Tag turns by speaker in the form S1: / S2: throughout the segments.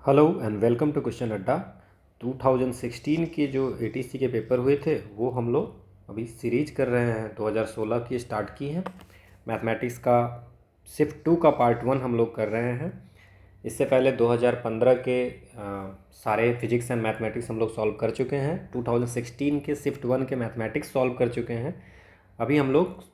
S1: Hello and welcome to question Adda. 2016 के जो ATC के पेपर हुए थे वो हम लोग अभी सीरीज कर रहे हैं। 2016 की स्टार्ट की है। मैथमेटिक्स का शिफ्ट 2 का पार्ट 1 हम लोग कर रहे हैं। इससे पहले 2015 के सारे फिजिक्स एंड मैथमेटिक्स हम लोग सॉल्व कर चुके हैं। 2016 के शिफ्ट 1 के मैथमेटिक्स सॉल्व कर चुके हैं। अभी हम लोग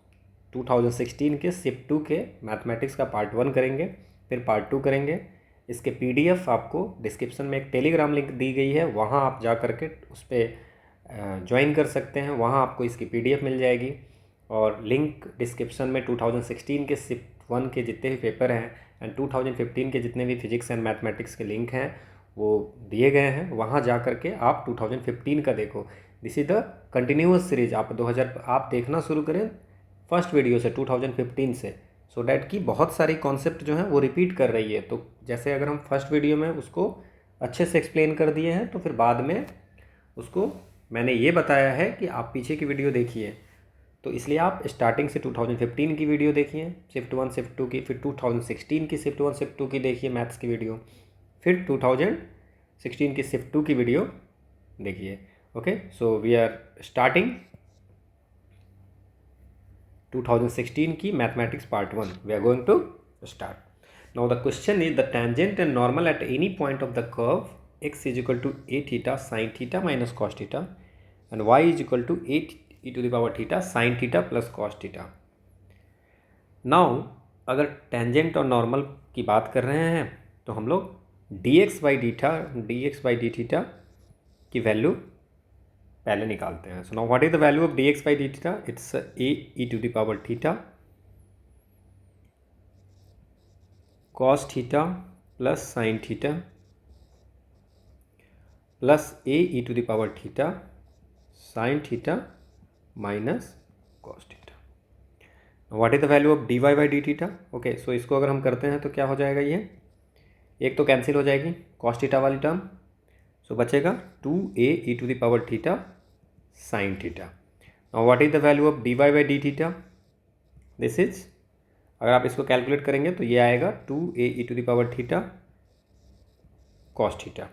S1: 2016 के शिफ्ट 2 के मैथमेटिक्स का पार्ट 1 करेंगे, फिर पार्ट 2 करेंगे। इसके पीडीएफ आपको डिस्क्रिप्शन में एक टेलीग्राम लिंक दी गई है, वहाँ आप जा कर के उस पर ज्वाइन कर सकते हैं। वहाँ आपको इसकी पीडीएफ मिल जाएगी। और लिंक डिस्क्रिप्शन में 2016 के शिफ्ट 1 के जितने भी पेपर हैं एंड 2015 के जितने भी फिजिक्स एंड मैथमेटिक्स के लिंक हैं वो दिए गए हैं। वहाँ जा कर के आप 2015 का देखो। This is the continuous series. आप देखना शुरू करें फर्स्ट वीडियो से 2015 से, सो डैट कि बहुत सारी कॉन्सेप्ट जो हैं वो रिपीट कर रही है। तो जैसे अगर हम फर्स्ट वीडियो में उसको अच्छे से एक्सप्लेन कर दिए हैं तो फिर बाद में उसको मैंने ये बताया है कि आप पीछे की वीडियो देखिए। तो इसलिए आप स्टार्टिंग से 2015 की वीडियो देखिए, शिफ्ट 1 शिफ्ट 2 की, फिर 2016 की शिफ्ट 1 शिफ्ट 2 की देखिए मैथ्स की वीडियो, फिर 2016 की शिफ्ट 2 की वीडियो देखिए। Okay, so we are starting 2016 की mathematics part 1 we are going to start. Now the question is the tangent and normal at any point of the curve x is equal to a theta sin theta minus cos theta and y is equal to 8 e to the power theta sin theta plus cos theta. Now अगर tangent और normal की बात कर रहे हैं तो हम लोग dx by d थीटा की वैल्यू पहले निकालते हैं। So now what is the value of dx by d theta? It's a e to the power theta cos theta plus sine theta plus a e to the power theta sine theta minus cos theta. What is the value of dy by d theta? Okay, so इसको अगर हम करते हैं तो क्या हो जाएगा? ये एक तो कैंसिल हो जाएगी cos थीटा वाली टर्म, सो बचेगा 2a e to the power theta sine theta. Now what is the value of dy by d theta? This is, अगर आप इसको कैलकुलेट करेंगे तो ये आएगा 2a e to the power theta cos theta.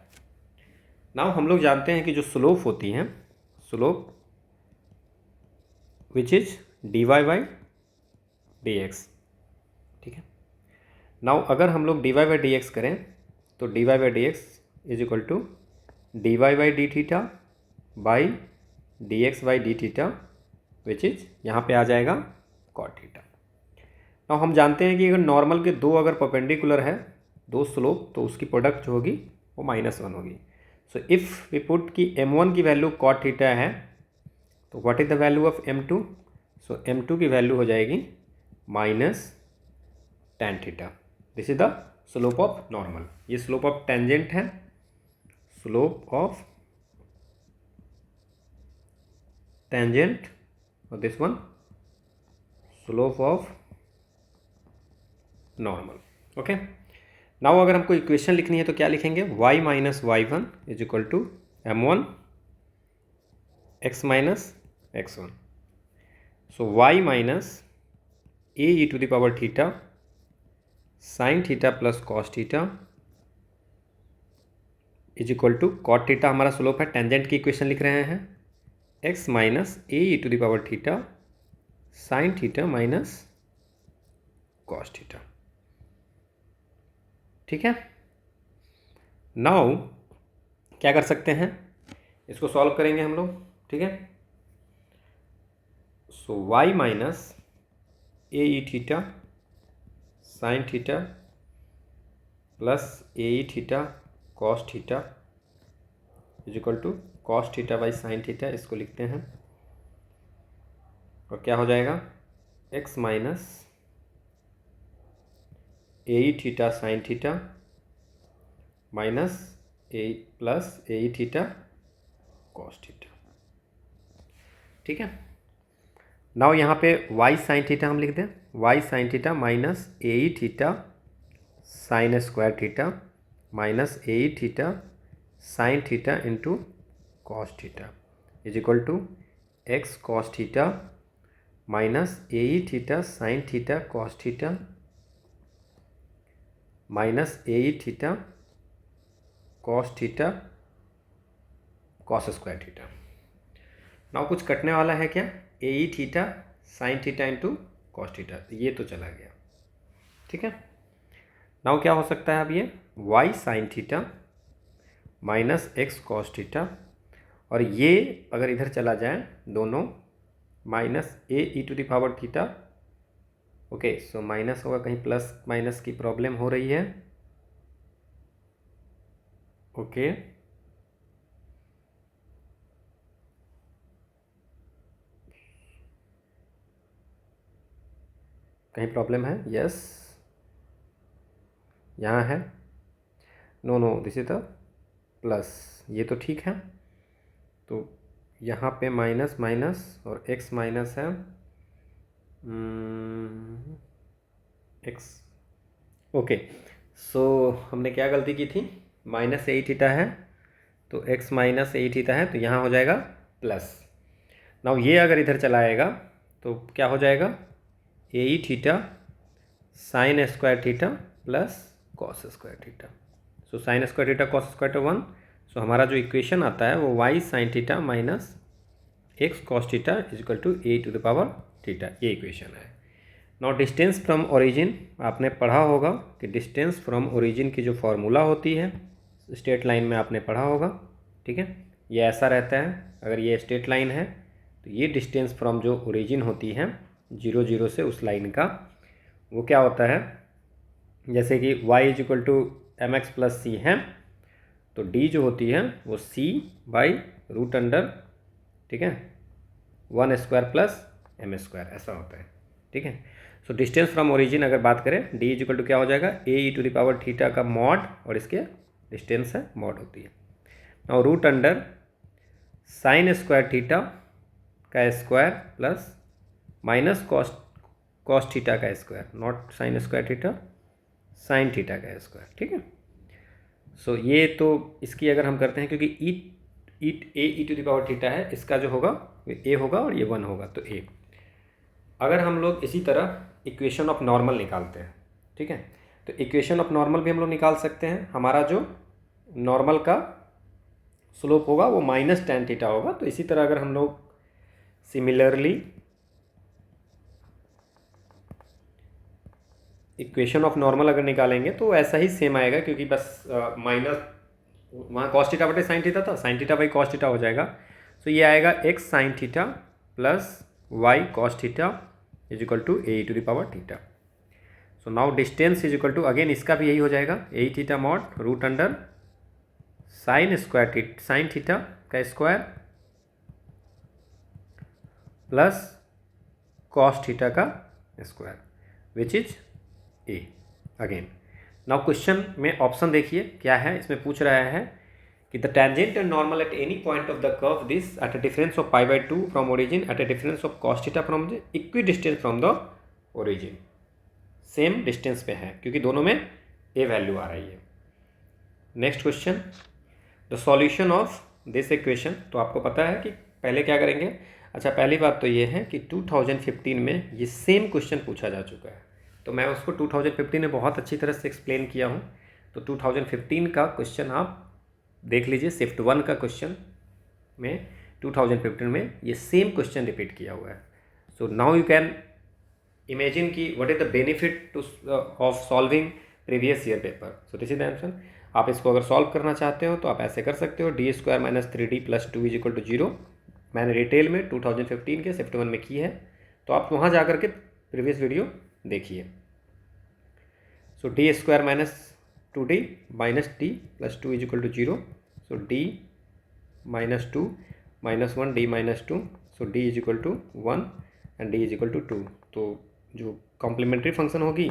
S1: Now हम लोग जानते हैं कि जो स्लोप होती हैं, slope which is dy by dx, ठीक है। नाउ अगर हम लोग dy by dx करें तो dy by dx is equal to dy by d theta by dx by d theta which is यहाँ पे आ जाएगा cot थीटा। नाउ हम जानते हैं कि अगर नॉर्मल के दो अगर परपेंडिकुलर है दो स्लोप तो उसकी प्रोडक्ट जो होगी वो -1 होगी। सो इफ़ वी पुट कि m1 की वैल्यू cot थीटा है तो what is the value of m2? So m2 की वैल्यू हो जाएगी -tan theta. This is the slope of normal. ये स्लोप ऑफ टेंजेंट है, स्लोप ऑफ टेंजेंट, और this one slope of normal. Okay, now अगर हमको इक्वेशन लिखनी है तो क्या लिखेंगे? y minus y1 is equal to m1 x minus x1। So y minus a e to the power theta sine theta plus cos theta is equal to cot theta हमारा slope है, tangent की equation लिख रहे हैं, x minus a e to the power theta sine theta minus cos theta, ठीक है। Now क्या कर सकते हैं, इसको सॉल्व करेंगे हम लोग, ठीक है। So y minus a e theta sine theta plus a e theta cos theta is equal to cos theta by sine theta, इसको लिखते हैं। और क्या हो जाएगा? x minus a e theta sine theta minus a plus a e theta cos theta, ठीक है। Now यहाँ पे y साइन थीटा हम लिख दें, y sine theta minus a e theta sine square theta minus a e theta sine theta into cos theta is equal to x cos theta minus a e theta sine theta cos theta minus a e theta cos theta cos square theta. Now कुछ कटने वाला है क्या, a e theta sine theta into cos theta, ये तो चला गया, ठीक है। नाउ क्या हो सकता है अब ये y sine theta minus x cos theta, और ये अगर इधर चला जाए दोनों minus a e to the power theta. Okay, so minus होगा, कहीं प्लस माइनस की प्रॉब्लम हो रही है। ओके, कहीं प्रॉब्लम है, यस यहाँ है, no no this is the plus, ये तो ठीक है। तो यहाँ पे माइनस माइनस और एक्स माइनस है, एक्स। ओके, सो हमने क्या गलती की थी, माइनस ए थीटा है तो एक्स माइनस ए थीटा है, तो यहाँ हो जाएगा प्लस। नाउ ये अगर इधर चला आएगा तो क्या हो जाएगा, a e theta sine square theta plus cos square theta. So sine square theta cos square theta 1। सो हमारा जो इक्वेशन आता है वो y sine theta minus x cos theta is equal to a to the power theta, ये equation है। Now distance from origin, आपने पढ़ा होगा कि डिस्टेंस फ्रॉम ओरिजिन की जो फॉर्मूला होती है स्ट्रेट लाइन में आपने पढ़ा होगा, ठीक है। ये ऐसा रहता है, अगर ये स्ट्रेट लाइन है तो ये डिस्टेंस फ्रॉम जो ओरिजिन होती है 0 0 से उस लाइन का, वो क्या होता है, जैसे कि y is equal to m x plus c है, तो d जो होती है वो c बाई रूट अंडर, ठीक है, 1 स्क्वायर प्लस एम स्क्वायर, ऐसा होता है, ठीक है। सो डिस्टेंस फ्रॉम ओरिजिन अगर बात करें, d इज इक्वल टू क्या हो जाएगा, a e to the power theta का मॉड, और इसके डिस्टेंस है मॉड होती है। और root under sine square theta का square plus minus cos theta का square, not sine square theta, sine theta का स्क्वायर, ठीक है। सो ये तो इसकी अगर हम करते हैं, क्योंकि ए e to the power theta है, इसका जो होगा ए होगा और ये 1 होगा, तो ए। अगर हम लोग इसी तरह इक्वेशन ऑफ नॉर्मल निकालते हैं, ठीक है, तो इक्वेशन ऑफ नॉर्मल भी हम लोग निकाल सकते हैं। हमारा जो नॉर्मल का स्लोप होगा वो माइनस टेन थीटा होगा, तो इसी तरह अगर हम लोग सिमिलरली इक्वेशन ऑफ नॉर्मल अगर निकालेंगे तो ऐसा ही सेम आएगा, क्योंकि बस माइनस वहाँ कॉस थीटा बटे साइन थीटा था, sine theta by cos theta हो जाएगा। तो ये आएगा x sine theta plus y cos theta is equal to a to the power theta. So now distance is equal to, again इसका भी यही हो जाएगा, a theta mod root under sine square theta, sine theta का square plus cos theta का square which is a. Again now question में option देखिए क्या है, इसमें पूछ रहा है कि the tangent and normal at any point of the curve this at a difference of π/2 from origin at a difference of cos theta from the equidistance from the origin. Same distance पे है क्योंकि दोनों में ए value आ रही है। Next question, the solution of this equation. तो आपको पता है कि पहले क्या करेंगे। अच्छा, पहली बात तो ये है कि 2015 में ये सेम क्वेश्चन पूछा जा चुका है, तो मैं उसको 2015 में बहुत अच्छी तरह से एक्सप्लेन किया हूँ। तो 2015 का क्वेश्चन आप देख लीजिए, शिफ्ट 1 का क्वेश्चन में 2015 में ये सेम क्वेश्चन रिपीट किया हुआ है। So now you can imagine कि what is the benefit to of solving previous year paper. So this is the answer. आप इसको अगर सॉल्व करना चाहते हो तो आप ऐसे कर सकते हो, d square minus 3d plus 2 is equal to 0। मैंने डिटेल में 2015 के शिफ्ट 1 में की है, तो आप वहाँ जा करके प्रीवियस वीडियो देखिए। So D square minus 2d minus D plus 2 is equal to 0। So D minus 2 minus 1 D minus 2, so D is equal to 1 and D is equal to 2। तो जो कॉम्प्लीमेंट्री फंक्शन होगी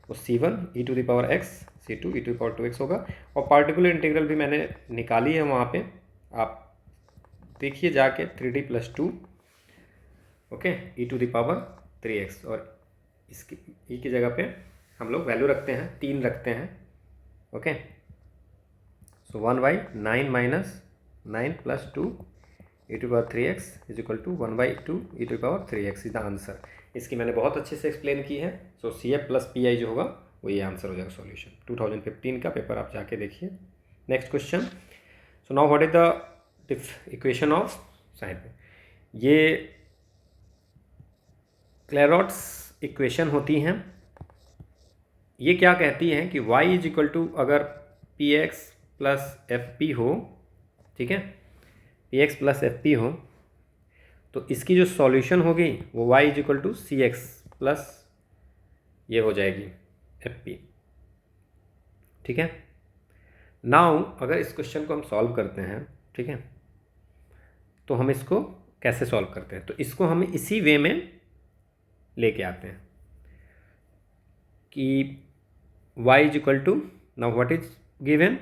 S1: वो c1 e to the power x, c2 e to the power 2x होगा। और particular integral भी मैंने निकाली है वहाँ पे, आप देखिए जाके 3d plus 2 okay e to the power 3x, और इसकी ई की जगह पे हम लोग वैल्यू रखते हैं 3 रखते हैं। Okay, so 1/9 minus 9 plus 2 e to power 3x is equal to 1/2 e to power 3x is the answer. इसकी मैंने बहुत अच्छे से एक्सप्लेन की है। सो CF प्लस PI जो होगा वो ये आंसर हो जाएगा सॉल्यूशन। 2015 का पेपर आप जाके देखिए, next question, so now what is the equation of sine. ये क्लैरॉट्स इक्वेशन होती हैं। ये क्या कहती हैं कि y इज इक्वल टू अगर p x plus f p हो, ठीक है, p x plus f p हो, तो इसकी जो सॉल्यूशन होगी वो y is equal to c x plus ये हो जाएगी एफ पी, ठीक है। नाउ अगर इस क्वेश्चन को हम सॉल्व करते हैं, ठीक है, तो हम इसको कैसे सॉल्व करते हैं, तो इसको हम इसी वे में लेके आते हैं कि y is equal to, now what is given,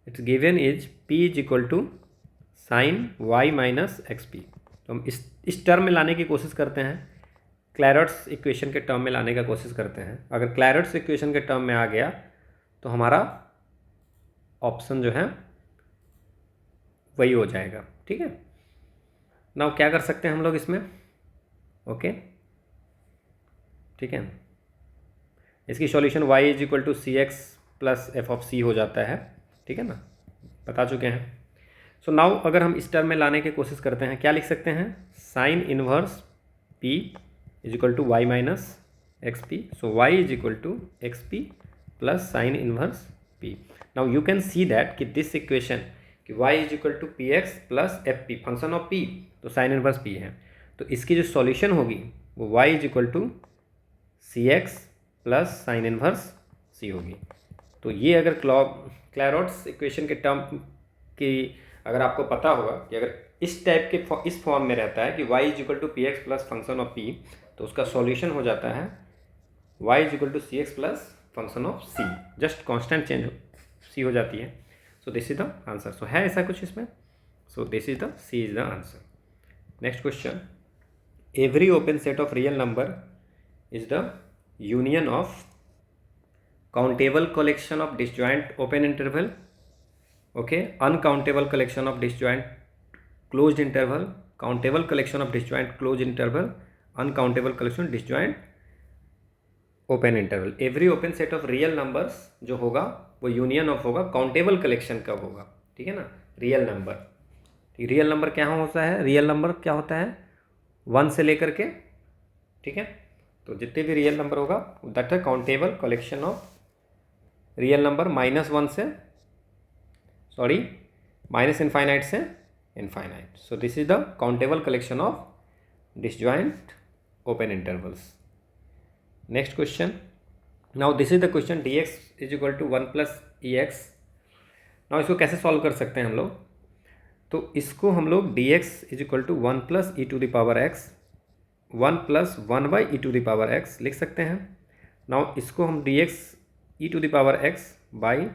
S1: it's given is p is equal to sine y minus x p. तो हम इस टर्म में लाने की कोशिश करते हैं, क्लैरॉट्स इक्वेशन के टर्म में लाने का कोशिश करते हैं। अगर क्लैरॉट्स इक्वेशन के टर्म में आ गया तो हमारा ऑप्शन जो है वही हो जाएगा, ठीक है। नाउ क्या कर सकते हैं हम लोग इसमें, ओके, ठीक है, इसकी solution y is equal to c x plus f of c हो जाता है, ठीक है ना, बता चुके हैं। सो नाउ अगर हम इस टर्म में लाने की कोशिश करते हैं, क्या लिख सकते हैं, sine inverse p is equal to y minus x p. So y is equal to x p plus sine inverse p। Now you can see that कि दिस इक्वेशन कि y is equal to p x plus f p, function of p, तो sine inverse p है, तो इसकी जो solution होगी वो y is equal to c x plus sine inverse c होगी। तो ये अगर क्लैरॉट्स इक्वेशन के टर्म की अगर आपको पता होगा कि अगर इस टाइप के इस फॉर्म में रहता है कि y is equal to p x plus function of p, तो उसका सॉल्यूशन हो जाता है y is equal to c x plus function of c, just constant change c हो जाती है। So this is the answer. So है ऐसा कुछ इसमें, so this is the c is the answer. Next question, every open set of real number is the union of countable collection of disjoint open interval, okay, uncountable collection of disjoint closed interval, countable collection of disjoint closed interval, uncountable collection disjoint open interval। Every open set of real numbers जो होगा वो union of होगा countable collection कब होगा, ठीक है ना, real number. Real number क्या होता है, रियल नंबर क्या होता है, 1 से लेकर के, ठीक है, तो जितने भी रियल नंबर होगा दैट है countable collection of real number -1 से, सॉरी, माइनस इनफाइनाइट से infinite. So this is the countable collection of disjoint open intervals. Next question, now this is the question, dx is equal to 1 plus e x. Now इसको कैसे solve कर सकते हैं हम लोग, तो इसको हम लोग dx is equal to 1 plus e to the power x, 1 plus 1 by e to the power x लिख सकते हैं। नाउ इसको हम dx e to the power x by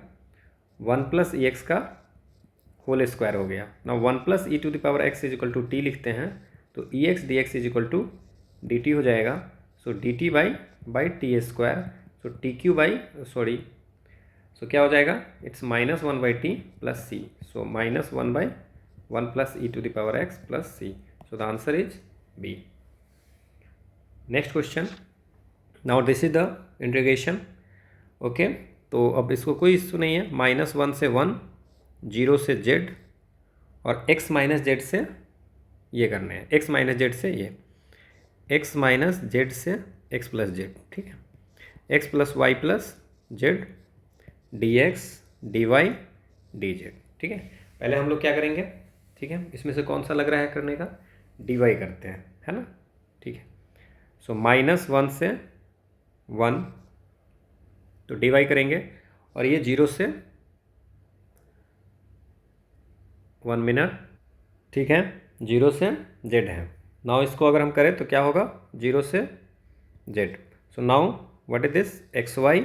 S1: 1 plus e x का होल स्क्वायर हो गया। ना 1 plus e to the power x is equal to t लिखते हैं, तो e x d x is equal to d t हो जाएगा। So d t by t square, so t q by, sorry, so क्या हो जाएगा, it's -1 by t plus c. So -1 by 1 plus e to the power x plus c. So the answer is B. Next question, now this is the integration, okay, तो अब इसको कोई issue नहीं है, -1 से 1, 0 से z और x माइनस जेड से ये करने हैं, x माइनस जेड से ये, x माइनस जेड से x प्लस जेड, ठीक है, x plus Y plus Z d x d Y D Z, ठीक है। पहले हम लोग क्या करेंगे, ठीक है, इसमें से कौन सा लग रहा है करने का, डी वाई करते हैं, है ना, ठीक है। सो -1 से 1, तो डी वाई करेंगे, और ये 0 से 1 मिनट, ठीक है, 0 से z है। नाउ इसको अगर हम करें तो क्या होगा, 0 से z। So now what is this, x y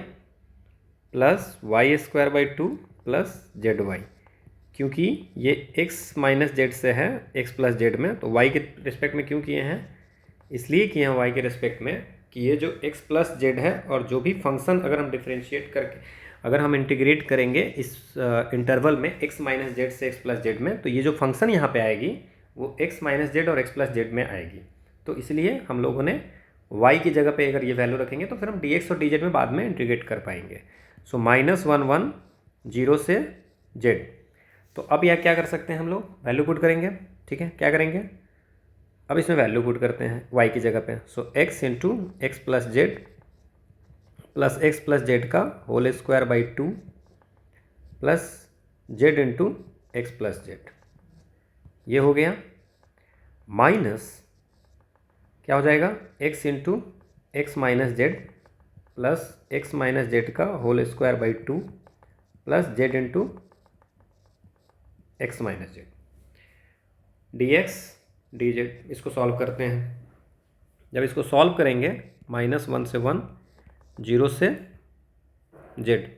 S1: plus y square by 2 plus z y, क्योंकि ये x माइनस जेड से है x प्लस जेड में, तो y के रिस्पेक्ट में क्यों किए हैं, इसलिए किए हैं y के रिस्पेक्ट में कि ये जो x प्लस जेड है, और जो भी फंक्शन अगर हम डिफ्रेंशिएट करके अगर हम इंटीग्रेट करेंगे इस इंटरवल में x माइनस जेड से x प्लस जेड में, तो ये जो फंक्शन यहाँ पे आएगी वो x माइनस जेड और x प्लस जेड में आएगी। तो इसलिए हम लोगों ने y की जगह पे अगर ये वैल्यू रखेंगे तो फिर हम dx और dz में बाद में इंटीग्रेट कर पाएंगे। सो -1 1 0 से जेड। तो अब यह क्या कर सकते हैं हम लोग, वैल्यू पुट करेंगे। ठीक है, क्या करेंगे, अब इसमें वैल्यू पुट करते हैं वाई की जगह पे। So x into x plus z का whole square by 2 plus z into x plus z, ये हो गया। माइनस क्या हो जाएगा, x into x minus z plus x minus z का whole square by 2 plus z into x minus z, d x d z. इसको solve करते हैं। जब इसको सॉल्व करेंगे, -1 से 1, 0 से जेड,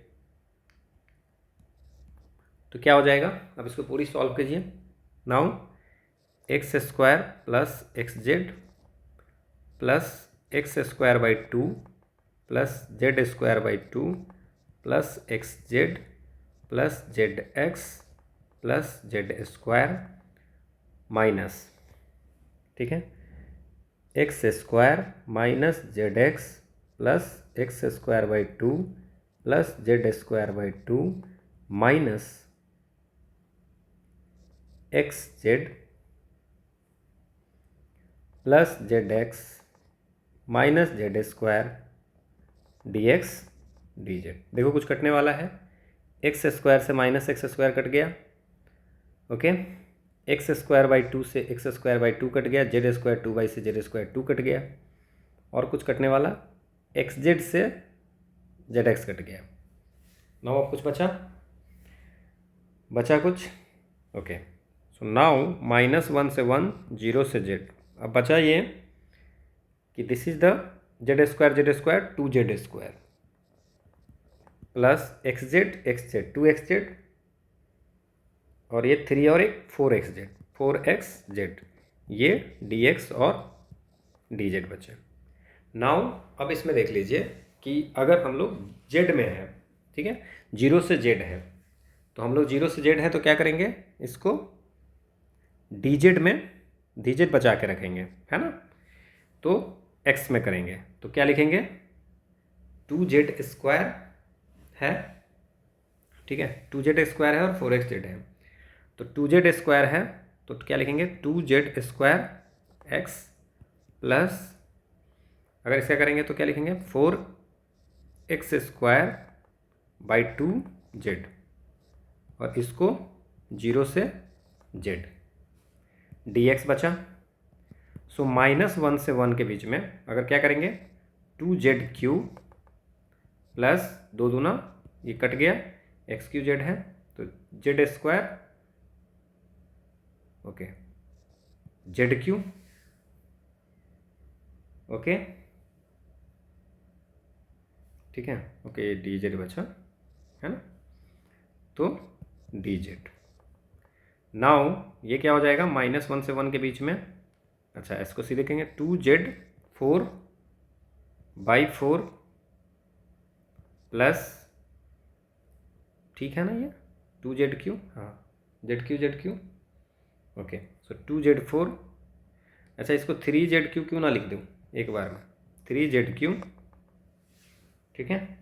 S1: तो क्या हो जाएगा, अब इसको पूरी सॉल्व कीजिए। Now x square plus x Z plus x square by 2 plus Z square by 2 plus x Z plus Z x plus Z square minus, ठीक है, x square minus Z x plus x square by 2 plus Z square by 2 minus x Z plus Z x minus Z square D x d Z. देखो कुछ कटने वाला है, x square से minus x square cut गया, okay, x square by 2 से x square by 2 cut गया, Z square 2 by से जेड स्क्वायर 2 कट गया, और कुछ कटने वाला, एक्स जेड से जेड एक्स कट गया। नाउ अब कुछ बचा कुछ, ओके। सो नाउ -1 से 1, 0 से जेड। अब बचा ये कि this is the Z square 2 z square plus x Z 2 x Z, और ये 3 और एक 4 एक्स जेड, ये डी एक्स और डी जेड बचे। नाउ अब इसमें देख लीजिए कि अगर हम लोग जेड में है, ठीक है, 0 से जेड है, तो हम लोग 0 से जेड है तो क्या करेंगे, इसको डी जेड में डी जेड बचा के रखेंगे, है ना। तो एक्स में करेंगे तो क्या लिखेंगे, 2 जेड स्क्वायर है, ठीक है, 2 जेड स्क्वायर है और 4 एक्स जेड है। तो 2 जेड स्क्वायर है तो क्या लिखेंगे, 2 जेड स्क्वायर एक्स प्लस, अगर इसका करेंगे तो क्या लिखेंगे, 4 एक्स स्क्वायर बाई 2 जेड, और इसको 0 से जेड, डी एक्स बचा। सो -1 से 1 के बीच में अगर क्या करेंगे, 2 जेड क्यू प्लस 2 दूना, ये कट गया, एक्स क्यू जेड है तो Z square, okay, Z Q, okay, ठीक है, ओके, डी जेड बचा, है ना, तो डी जेड। नाउ ये क्या हो जाएगा, -1 से 1 के बीच में, अच्छा इसको सीधे कहेंगे 2 जेड 4 बाई 4 प्लस, ठीक है ना, ये 2 जेड क्यू, हाँ, जेड क्यू, ओके। सो 2 जेड 4, अच्छा इसको 3 जेड क्यू क्यों ना लिख दूँ एक बार में, 3 जेड क्यू, ठीक है,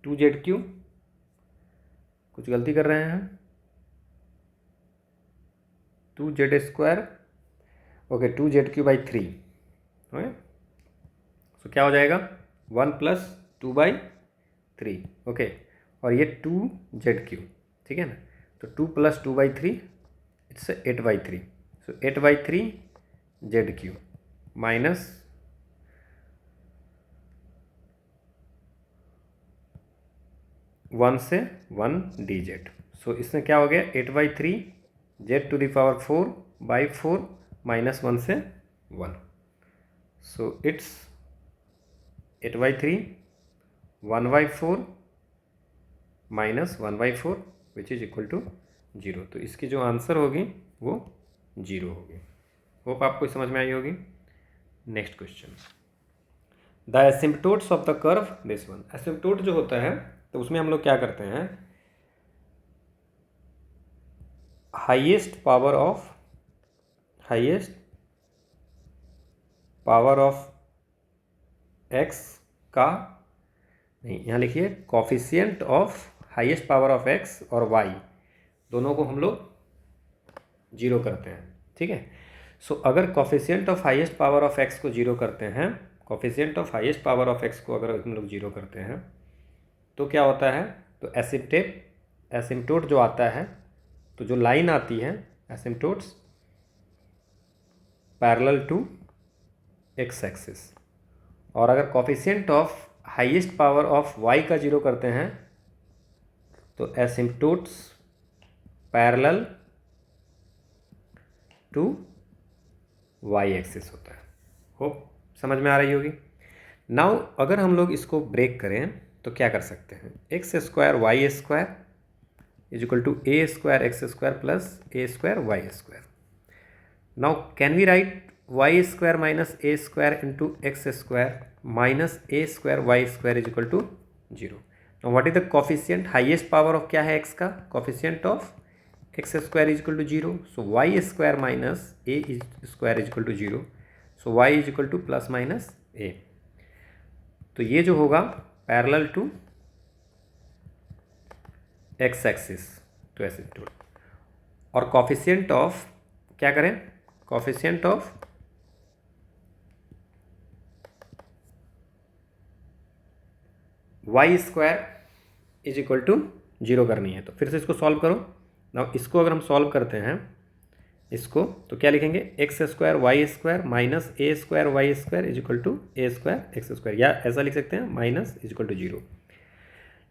S1: 2 जेड क्यू, कुछ गलती कर रहे हैं, 2 z square, okay, 2 z q by 3, okay. So क्या हो जाएगा, 1 प्लस 2 बाई 3, ओके, और ये 2 जेड क्यू, ठीक है ना, तो 2 plus 2 by 3, it's 8 by 3, so 8 by 3 Z Q minus 1 से 1 डी जेड। सो इसमें क्या हो गया, 8 by 3 z to the power 4 by 4 -1 से 1, so it's 8 by 3 1 by 4 -1 by 4 which is equal to 0। तो इसकी जो आंसर होगी वो 0 होगी। होप आपको समझ में आई होगी। Next question, the asymptotes of the curve this one. Asymptote जो होता है तो उसमें हम लोग क्या करते हैं, हाईएस्ट पावर ऑफ एक्स का, नहीं यहाँ लिखिए coefficient of highest power of x और वाई दोनों को हम लोग जीरो करते हैं, ठीक है। सो अगर coefficient of highest power of x को जीरो करते हैं, coefficient of highest power of x को अगर हम लोग जीरो करते हैं तो क्या होता है, तो एसिम्प्टोट जो आता है, तो जो लाइन आती है asymptotes parallel to x axis. और अगर coefficient of highest power of y का जीरो करते हैं तो asymptotes parallel to y axis होता है। होप समझ में आ रही होगी। नाउ अगर हम लोग इसको ब्रेक करें तो क्या कर सकते हैं, x square y square is equal to a square x square plus a square y square. Now can we write y square minus a square into x square minus a square y square is equal to zero. Now what is the coefficient, highest power of क्या है x का, coefficient of x square is equal to zero, so y square minus a square is equal to zero, so y is equal to plus minus a. तो ये जो होगा parallel to x axis to asymptote. और coefficient of क्या करें, coefficient of y square is equal to zero करनी है। तो फिर से इसको सॉल्व करो ना, इसको अगर हम सॉल्व करते हैं इसको तो क्या लिखेंगे, x square y square minus a square y square is equal to a square x square, या ऐसा लिख सकते हैं minus is equal to zero.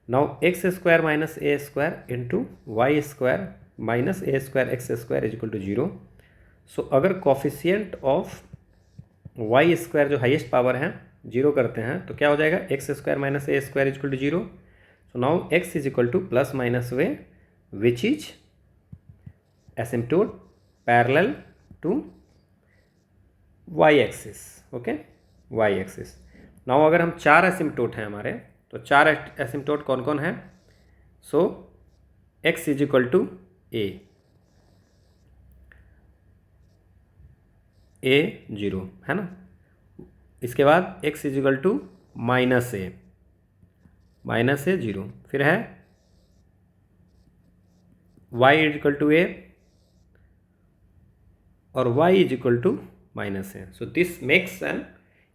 S1: Now x square minus a square into y square minus a square x square is equal to zero. So अगर coefficient of y square जो highest power है zero करते हैं तो क्या हो जाएगा, x square minus a square is equal to zero. So now x is equal to plus minus वे which is asymptote parallel to y axis, okay, y axis. Now अगर हम चार एसिम्प्टोट हैं हमारे, तो चार एसिम्प्टोट कौन कौन है, so x is equal to a zero है ना, इसके बाद x is equal to minus a zero, फिर है y is equal to a और y is equal to minus है। सो दिस मेक्स एन,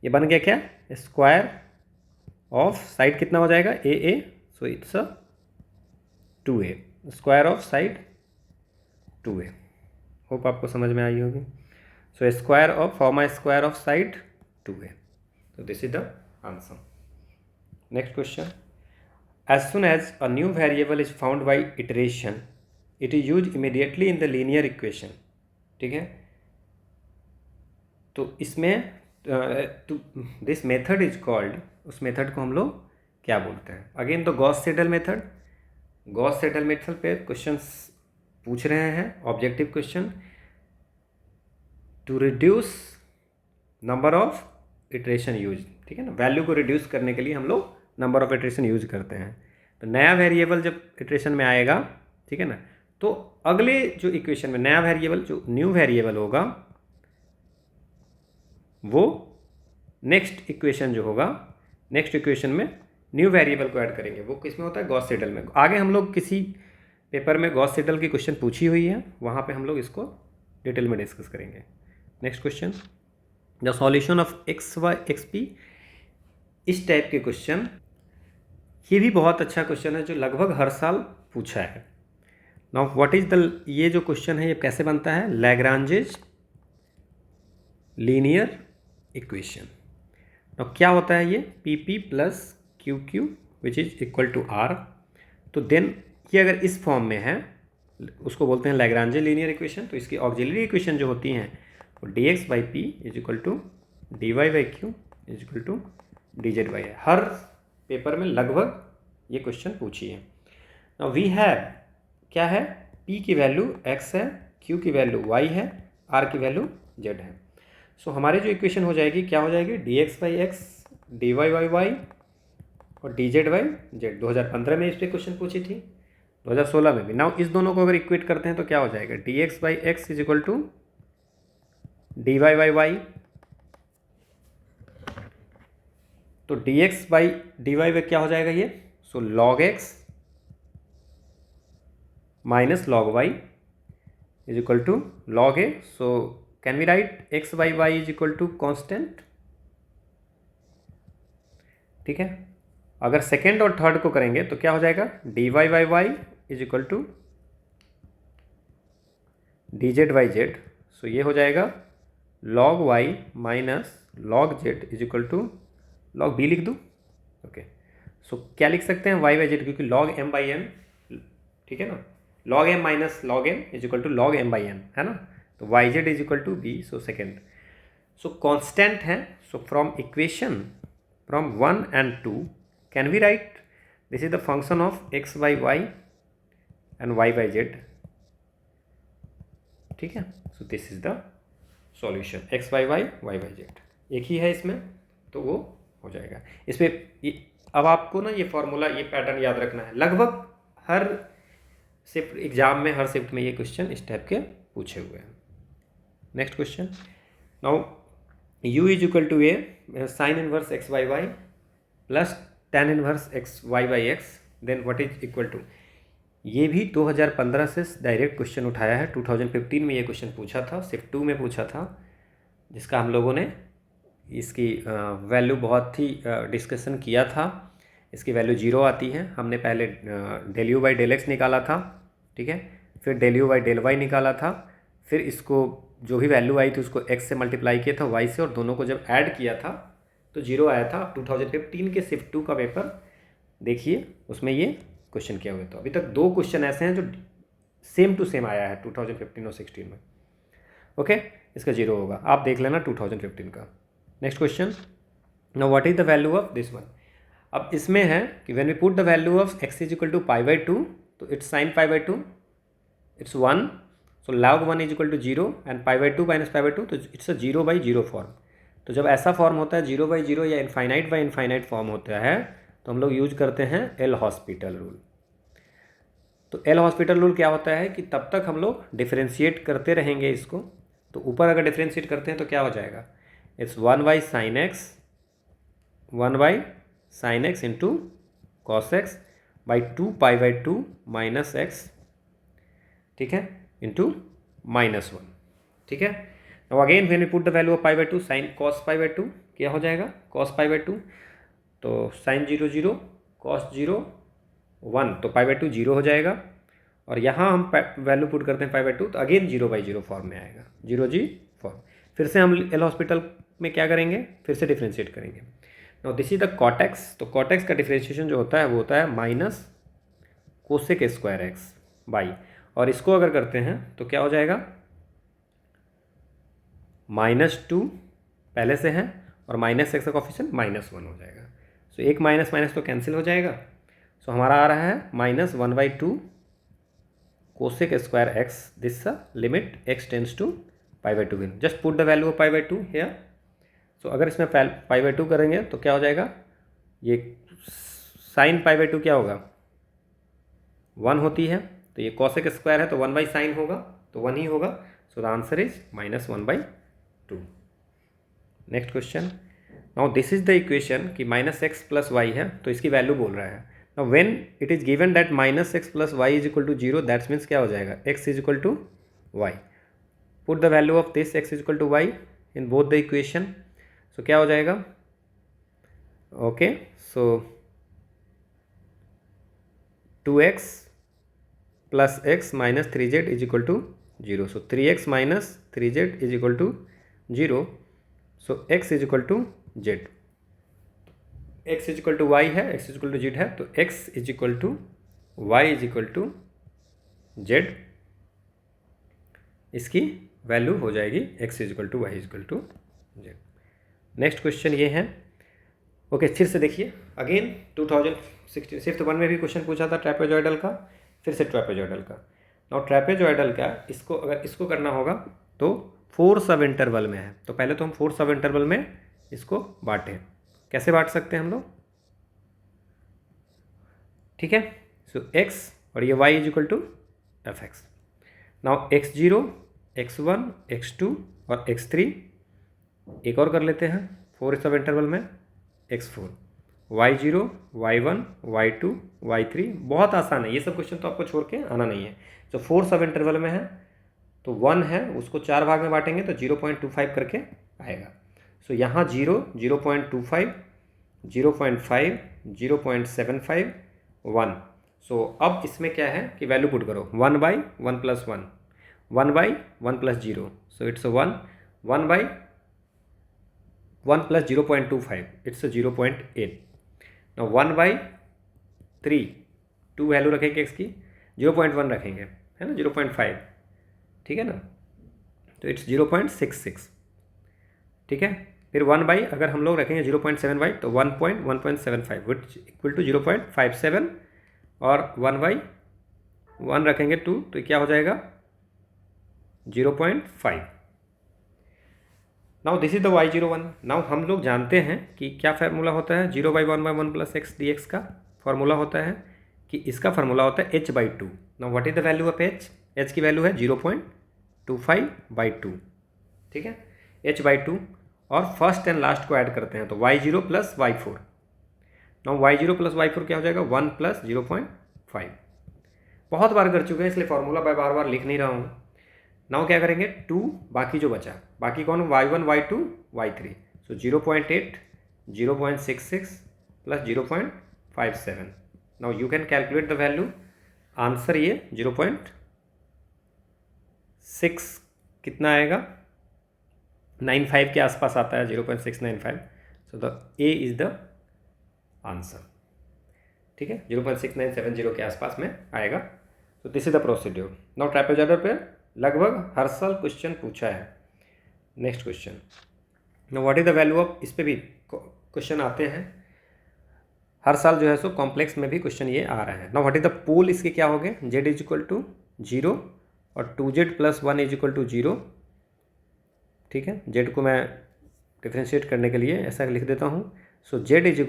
S1: ये बन गया क्या, स्क्वायर ऑफ साइड कितना हो जाएगा a, so it's a 2a, square of side 2a। Hope आपको समझ में आई होगी। सो स्क्वायर ऑफ फॉर्मा स्क्वायर ऑफ साइड 2a, तो this is the answer. Next question, as soon as a new variable is found by iteration it is use immediately in the linear equation, ठीक है। तो इसमें this method is called, उस method को हम लोग क्या बोलते हैं, अगेन तो Gauss Seidel method. Gauss Seidel method पे क्वेश्चंस पूछ रहे हैं, objective question, to reduce number of iteration use, ठीक है ना, वैल्यू को रिड्यूस करने के लिए हम लोग नंबर ऑफ इटरेशन यूज करते हैं। तो नया वेरिएबल जब इटरेशन में आएगा, ठीक है ना, तो अगले जो इक्वेशन में नया वेरिएबल, जो न्यू वेरिएबल होगा, वो नेक्स्ट इक्वेशन जो होगा, नेक्स्ट इक्वेशन में न्यू वेरिएबल को ऐड करेंगे। वो किस में होता है, गॉस सेडल में। आगे हम लोग किसी पेपर में गॉस सेडल की क्वेश्चन पूछी हुई है, वहाँ पे हम लोग इसको डिटेल में डिस्कस करेंगे। Next question, the solution of x y x p, इस टाइप के क्वेश्चन, ये भी बहुत अच्छा क्वेश्चन है जो लगभग हर साल पूछा है। नाउ व्हाट इज द, ये जो क्वेश्चन है ये कैसे बनता है, लैग्रांजेज लीनियर इक्वेशन। नाउ क्या होता है ये, p p plus q q which is equal to r. तो देन ये अगर इस फॉर्म में है उसको बोलते हैं लैग्रांजे लीनियर इक्वेशन। तो इसकी ऑक्सिलरी इक्वेशन जो होती हैं वो d x by p is equal to d y by q is equal to d z y है। हर पेपर में लगभग ये क्वेश्चन पूछी है। नाउ वी हैव, क्या है, p की वैल्यू x है, q की वैल्यू y है, r की वैल्यू z है। सो हमारी जो इक्वेशन हो जाएगी क्या हो जाएगी, d x by x d y by y और डी जेड बाई जेड। 2015 में इस पर क्वेश्चन पूछी थी, 2016 में भी। नाउ इस दोनों को अगर इक्वेट करते हैं तो क्या हो जाएगा, d x by x is equal to d y by y. तो d x by d y क्या हो जाएगा ये, so log x minus log y is equal to log a. So can we write x by y is equal to constant? ठीक है, अगर second और third को करेंगे तो क्या हो जाएगा, dy by y is equal to dz by z. So ये हो जाएगा log y minus log z is equal to log b लिख दूँ. ओके, सो क्या लिख सकते हैं y by z, क्योंकि log m by n, ठीक है ना, log m minus log n is equal to log m by n है ना, तो y z इज इक्वल टू b. So second, so constant है. So from equation from 1 and 2 can we write this is the function of x by y and y by z. ठीक है, so this is the solution x by y y by z. एक ही है इसमें, तो वो हो जाएगा. इसमें अब आपको ना ये फॉर्मूला, ये पैटर्न याद रखना है. लगभग हर शिफ्ट एग्जाम में, हर शिफ्ट में ये क्वेश्चन इस टाइप के पूछे हुए हैं. Next question, now u is equal to a sine inverse x by y plus tan inverse x y by x, then what is equal to. ये भी 2015 से डायरेक्ट क्वेश्चन उठाया है. 2015 में ये क्वेश्चन पूछा था, शिफ्ट 2 में पूछा था, जिसका हम लोगों ने इसकी वैल्यू बहुत ही डिस्कशन किया था. इसकी वैल्यू 0 आती है. हमने पहले del u by del x निकाला था, ठीक है, फिर del u by del y निकाला था, फिर इसको जो भी वैल्यू आई थी उसको x से मल्टीप्लाई किया था y से, और दोनों को जब ऐड किया था तो 0 आया था. 2015 के शिफ्ट 2 का पेपर देखिए, उसमें ये क्वेश्चन किया हुआ था. अभी तक 2 क्वेश्चन ऐसे हैं जो सेम टू सेम आया है 2015 और 16 में. ओके, इसका 0 होगा, आप देख लेना 2015 का. Next question, now what is the value of this one. अब इसमें है कि when we put the value of x is equal to pi by 2, तो it's sine pi by 2, it's 1. So log 1 is equal to 0 and pi by 2 minus pi by 2, तो it's a 0 by 0 form. तो जब ऐसा form होता है 0 by 0 या infinite by infinite form होता है, तो हम लोग यूज करते हैं एल हॉस्पिटल रूल. तो एल हॉस्पिटल रूल क्या होता है कि तब तक हम लोग डिफ्रेंशिएट करते रहेंगे इसको. तो ऊपर अगर डिफ्रेंशिएट करते हैं तो क्या हो जाएगा, it's 1 by sine x, 1 by sine x into cos x by 2 pi by 2 minus x, ठीक है, इंटू माइनस 1. ठीक है, अब again when we put the value of pi by 2, sine cos pi by 2 क्या हो जाएगा, कॉस पाई बाई 2, तो sign 0 0, cos 0 1, तो पाई बाई 2 0 हो जाएगा. और यहाँ हम वैल्यू पुट करते हैं पाई बाई 2, तो अगेन 0 बाई 0 फॉर्म में आएगा, 0 जी फॉर्म. फिर से हम एल हॉस्पिटल में क्या करेंगे, फिर से डिफ्रेंशिएट करेंगे. Now this is the cortex. तो कॉटेक्स का डिफ्रेंशिएशन जो होता है वो होता है minus cosec square x by, और इसको अगर करते हैं तो क्या हो जाएगा, -2 पहले से है, और माइनस एक्स का कोफिशिएंट -1 हो जाएगा. सो एक माइनस माइनस तो कैंसिल हो जाएगा. सो हमारा आ रहा है -1/2 cosec square x, this limit x tends to pi by 2. Just put the value of pi by 2 here. So अगर इसमें पाई बाई 2 करेंगे तो क्या हो जाएगा, ये साइन पाई बाई 2 क्या होगा, 1 होती है, तो ये कॉसेक स्क्वायर है तो 1 बाई साइन होगा, तो 1 ही होगा. So the answer is -1/2. Next question, now this is the equation कि -x प्लस वाई है, तो इसकी वैल्यू बोल रहा है. Now when it is given that -x plus y is equal to 0, that's means क्या हो जाएगा, x is equal to y. Put the value of this x is equal to y in both the equation. So क्या हो जाएगा, okay, so 2x plus x minus 3z is equal to 0. So 3x minus 3z is equal to 0. So x is equal to z. x is equal to y है, x is equal to z है, तो x is equal to y is equal to z. इसकी value हो जाएगी x is equal to y is equal to z. Next question ये है. Okay, फिर से देखिए अगेन 2016 शिफ्ट 1 में भी क्वेश्चन पूछा था ट्रैपेजॉइडल का, फिर से ट्रैपेजॉइडल का. नाउ ट्रैपेजॉइडल का इसको अगर इसको करना होगा तो 4 सब इंटरवल में है. तो पहले तो हम 4 सब इंटरवल में इसको बांटें. कैसे बांट सकते हैं हम लोग, ठीक है. सो x और ये y is equal to f(x). Now x0, x1, x2 और x3 एक और कर लेते हैं 4 सब इंटरवल में, x4. y0, y1, y2, y3। बहुत आसान है, ये सब क्वेश्चन तो आपको छोड़ के आना नहीं है। तो 4 सब इंटरवल में है, तो 1 है, उसको 4 भाग में बांटेंगे तो 0.25 करके आएगा। सो यहाँ 0, 0.25, 0.5, 0.75, 1। सो अब इसमें क्या है कि वैल्यू पुट करो, 1/1 + 1, 1/1 + 0, so it's 1, 1/1 + 0.25, it's 0.8। now 1/3, 2 value रखेंगे x की, 0.1 रखेंगे, है ना, 0.5, ठीक है ना, तो इट्स 0.66, ठीक है। फिर 1/ अगर हम लोग रखेंगे 0.75 तो 1.1.75 विच इक्वल टू 0.57, और 1/1 रखेंगे 2 तो क्या हो जाएगा 0.5। Now this is the y01। Now हम लोग जानते हैं कि क्या फार्मूला होता है 0/1/1 + x dx का फार्मूला होता है कि इसका फार्मूला होता है h/2। Now what is the value of h की वैल्यू है 0.25/2, ठीक है, h/2। और फर्स्ट एंड लास्ट को ऐड करते हैं तो y0 + y4। Now y0 + y4 क्या हो जाएगा 1 + 0.5। बहुत बार कर चुके हैं इसलिए फार्मूला मैं बार बार लिख नहीं रहा हूँ। नाउ क्या करेंगे 2, बाकी जो बचा, बाकी कौन, y1, y2, y3, so 0.8, 0.66 + 0.57। Now you can calculate the value, answer ये 0.6 कितना आएगा 95 के आसपास आता है, 0.695। So the A is the answer, ठीक है, 0.6970 के आसपास में आएगा। तो this is the procedure. Now trapezoidal पे लगभग हर साल क्वेश्चन पूछा है। Next question, now what is the value of, इस पे भी क्वेश्चन आते हैं हर साल जो है, सो कॉम्प्लेक्स में भी क्वेश्चन ये आ रहा है। नाउ व्हाट इज द पोल, इसके क्या हो गए z = 0 और 2z + 1 = 0, ठीक है। z को मैं डिफ्रेंशिएट करने के लिए ऐसा लिख देता हूँ, सो z =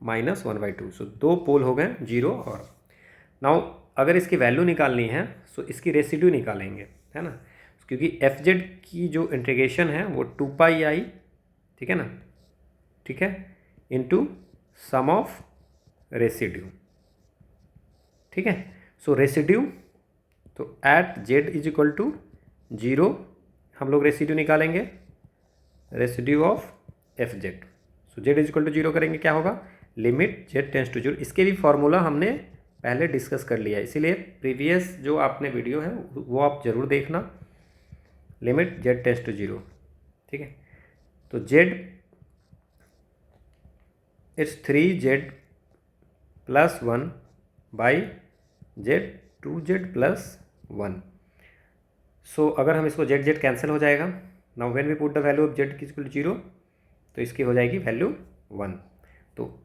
S1: -1/2, सो 2 पोल हो गए 0 और। नाउ अगर इसकी वैल्यू निकालनी है सो इसकी रेसिड्यू निकालेंगे, है ना, क्योंकि fz की जो इंटीग्रेशन है वो 2πi, ठीक है ना, ठीक है, इनटू सम ऑफ रेसिड्यू, ठीक है। सो रेसिड्यू, तो एट z = 0 हम लोग रेसिड्यू निकालेंगे, residue of fz। So z = 0 करेंगे, क्या होगा लिमिट z टेंड्स टू 0। इसके भी फॉर्मूला हमने पहले डिस्कस कर लिया है, इसीलिए प्रीवियस जो आपने वीडियो है वो आप ज़रूर देखना, लिमिट z टेंड्स टू 0, ठीक है। तो z it's 3z + 1 by z 2z + 1। So अगर हम इसको z कैंसिल हो जाएगा। Now when we put the value of z = 0 तो इसकी हो जाएगी वैल्यू 1। तो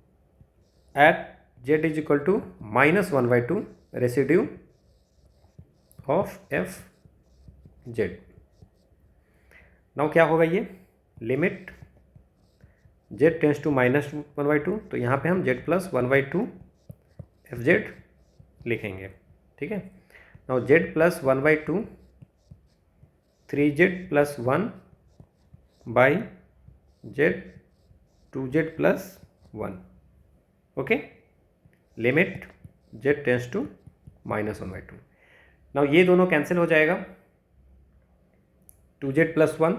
S1: at z = -1/2 residue of fz। Now क्या होगा ये लिमिट z टेंड्स टू -1/2, तो यहाँ पे हम z + 1/2 fz लिखेंगे, ठीक है। Now z + 1/2 3z + 1 by z 2z + 1, okay, limit z tends to -1/2। Now ये दोनों कैंसिल हो जाएगा, 2z + 1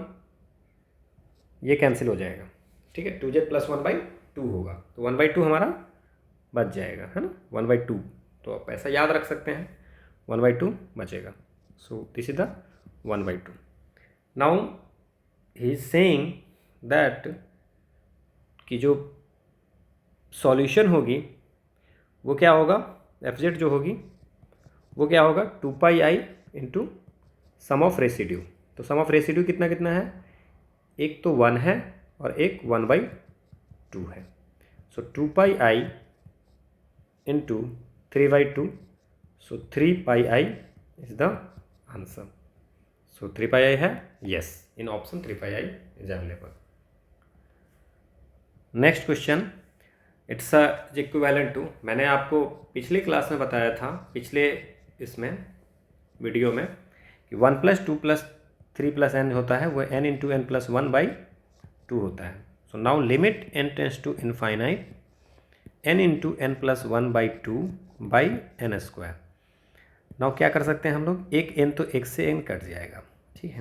S1: ये कैंसिल हो जाएगा, ठीक है, 2z + 1/2 होगा, तो 1/2 हमारा बच जाएगा, है ना, 1/2। तो आप ऐसा याद रख सकते हैं 1/2 बचेगा। सो this is the 1/2। Now he is saying that कि जो सॉल्यूशन होगी वो क्या होगा, fz जो होगी वो क्या होगा 2πi into sum of residue. तो सम ऑफ रेसिड्यू कितना कितना है, एक तो 1 है और एक 1/2 है। So 2πi into 3/2, so 3πi is the answer. So 3πi है, yes, in option 3πi is available. Next question, it's equivalent to, मैंने आपको पिछली क्लास में बताया था, पिछले इसमें वीडियो में, कि 1 + 2 + 3 + n होता है वो n × n + 1/2 होता है। So now limit n tends to infinite n into n plus 1/2 by n square. Now क्या कर सकते हैं हम लोग, एक n तो एक से n कट जाएगा, ठीक है।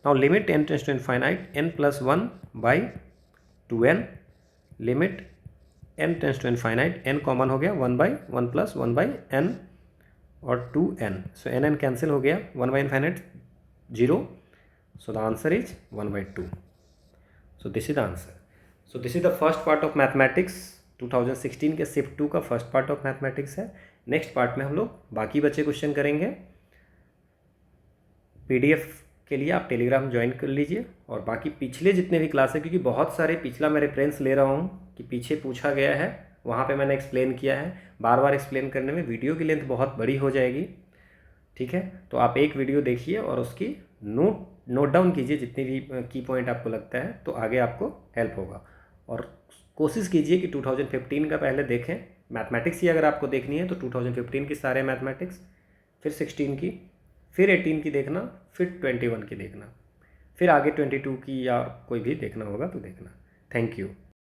S1: Now limit n tends to infinite n plus 1/2n, limit n tends to infinite, n common हो गया, 1/1 प्लस 1/n और 2n, सो n कैंसिल हो गया, 1/इनफाइनाइट 0, so the answer is 1/2. So this is the answer. So this is the first part of mathematics 2016 के shift 2 का first part of mathematics है। Next part में हम लोग बाकी बचे क्वेश्चन करेंगे। पीडीएफ के लिए आप टेलीग्राम ज्वाइन कर लीजिए, और बाकी पिछले जितने भी क्लास है, क्योंकि बहुत सारे पिछला मैं रेफरेंस ले रहा हूँ कि पीछे पूछा गया है, वहाँ पे मैंने एक्सप्लेन किया है। बार बार एक्सप्लेन करने में वीडियो की लेंथ बहुत बड़ी हो जाएगी, ठीक है। तो आप एक वीडियो देखिए और उसकी नोट डाउन कीजिए जितनी भी की पॉइंट आपको लगता है, तो आगे आपको हेल्प होगा। और कोशिश कीजिए कि 2015 का पहले देखें मैथमेटिक्स ही, अगर आपको देखनी है तो 2015 की सारे मैथमेटिक्स, फिर 16 की, फिर 18 की देखना, फिर 21 की देखना, फिर आगे 22 की या कोई भी देखना होगा तो देखना। Thank you.